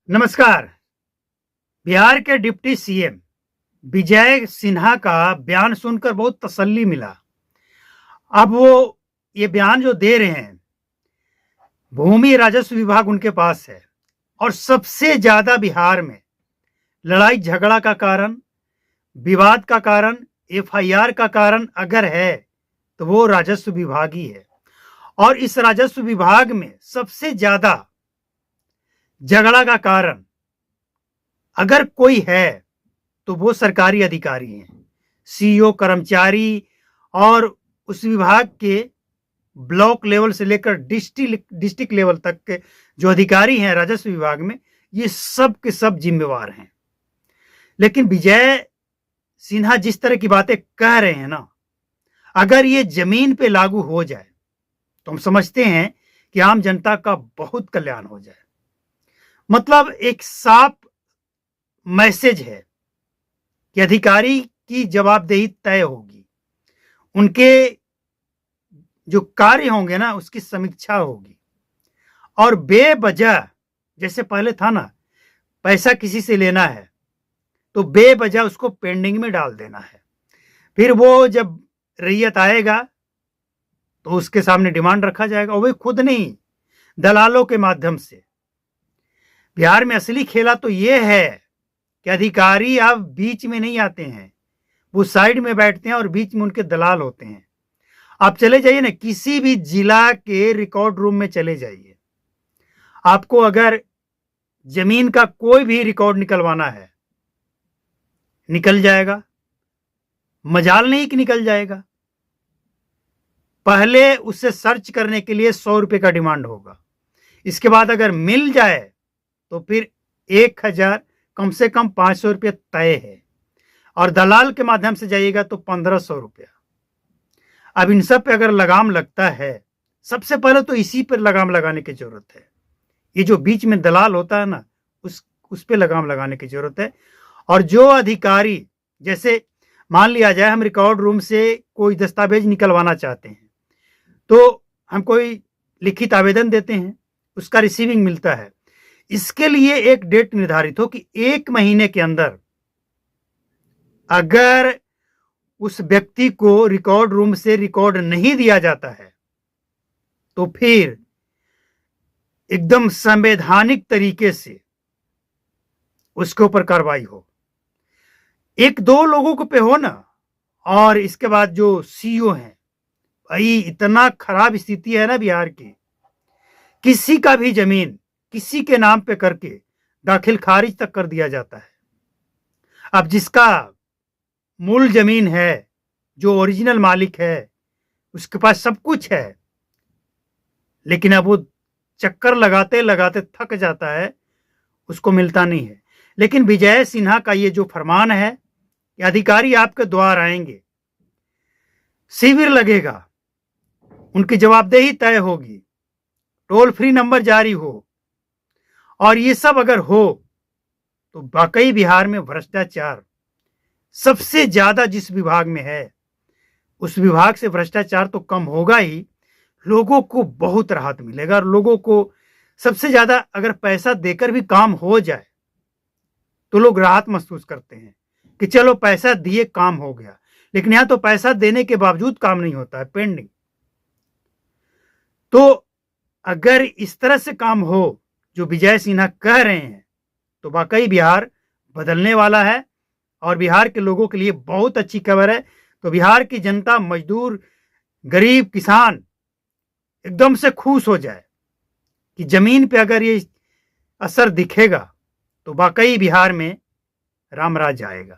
नमस्कार। बिहार के deputy CM Vijay Sinha का बयान सुनकर बहुत तसल्ली मिला। अब वो ये बयान जो दे रहे हैं, भूमि राजस्व विभाग उनके पास है और सबसे ज्यादा बिहार में लड़ाई झगड़ा का कारण, विवाद का कारण, एफआईआर का कारण अगर है तो वो राजस्व विभाग ही है। और इस राजस्व विभाग में सबसे ज्यादा झगड़ा का कारण अगर कोई है तो वो सरकारी अधिकारी हैं, सीईओ, कर्मचारी और उस विभाग के ब्लॉक लेवल से लेकर डिस्ट्रिक्ट लेवल तक के जो अधिकारी हैं राजस्व विभाग में, ये सब के सब जिम्मेवार हैं। लेकिन विजय सिन्हा जिस तरह की बातें कह रहे हैं ना, अगर ये जमीन पे लागू हो जाए तो हम समझते हैं कि आम जनता का बहुत कल्याण हो जाए। मतलब एक साफ मैसेज है कि अधिकारी की जवाबदेही तय होगी, उनके जो कार्य होंगे ना उसकी समीक्षा होगी। और बेवजह, जैसे पहले था ना, पैसा किसी से लेना है तो बेवजह उसको पेंडिंग में डाल देना है, फिर वो जब रैयत आएगा तो उसके सामने डिमांड रखा जाएगा, और वो खुद नहीं, दलालों के माध्यम से। बिहार में असली खेला तो ये है कि अधिकारी अब बीच में नहीं आते हैं, वो साइड में बैठते हैं और बीच में उनके दलाल होते हैं। आप चले जाइए ना, किसी भी जिला के रिकॉर्ड रूम में चले जाइए, आपको अगर जमीन का कोई भी रिकॉर्ड निकलवाना है, निकल जाएगा। मजाल नहीं कि निकल जाएगा, पहले उससे सर्च करने के लिए 100 रुपए का डिमांड होगा। इसके बाद अगर मिल जाए तो फिर 1000, कम से कम 500 रुपये तय है, और दलाल के माध्यम से जाइएगा तो 1500 रुपया। अब इन सब पे अगर लगाम लगता है, सबसे पहले तो इसी पर लगाम लगाने की जरूरत है। ये जो बीच में दलाल होता है ना, उस पे लगाम लगाने की जरूरत है। और जो अधिकारी, जैसे मान लिया जाए हम रिकॉर्ड रूम से कोई दस्तावेज निकलवाना चाहते हैं, तो हम कोई लिखित आवेदन देते हैं, उसका रिसीविंग मिलता है। इसके लिए एक डेट निर्धारित हो कि 1 महीने के अंदर अगर उस व्यक्ति को रिकॉर्ड रूम से रिकॉर्ड नहीं दिया जाता है तो फिर एकदम संवैधानिक तरीके से उसके ऊपर कार्रवाई हो। 1-2 लोगों को पे हो ना। और इसके बाद जो सीईओ हैं, भाई इतना खराब स्थिति है ना बिहार की, किसी का भी जमीन किसी के नाम पे करके दाखिल खारिज तक कर दिया जाता है। अब जिसका मूल जमीन है, जो ओरिजिनल मालिक है, उसके पास सब कुछ है, लेकिन अब वो चक्कर लगाते लगाते थक जाता है, उसको मिलता नहीं है। लेकिन विजय सिन्हा का ये जो फरमान है कि अधिकारी आपके द्वार आएंगे, शिविर लगेगा, उनकी जवाबदेही तय होगी, टोल फ्री नंबर जारी हो, और ये सब अगर हो तो वाकई बिहार में भ्रष्टाचार सबसे ज्यादा जिस विभाग में है, उस विभाग से भ्रष्टाचार तो कम होगा ही, लोगों को बहुत राहत मिलेगा। और लोगों को सबसे ज्यादा अगर पैसा देकर भी काम हो जाए तो लोग राहत महसूस करते हैं कि चलो पैसा दिए, काम हो गया। लेकिन यहां तो पैसा देने के बावजूद काम नहीं होता है, पेंडिंग। तो अगर इस तरह से काम हो जो विजय सिन्हा कह रहे हैं, तो वाकई बिहार बदलने वाला है और बिहार के लोगों के लिए बहुत अच्छी खबर है। तो बिहार की जनता, मजदूर, गरीब, किसान एकदम से खुश हो जाए कि जमीन पे अगर ये असर दिखेगा तो वाकई बिहार में राम राज आएगा।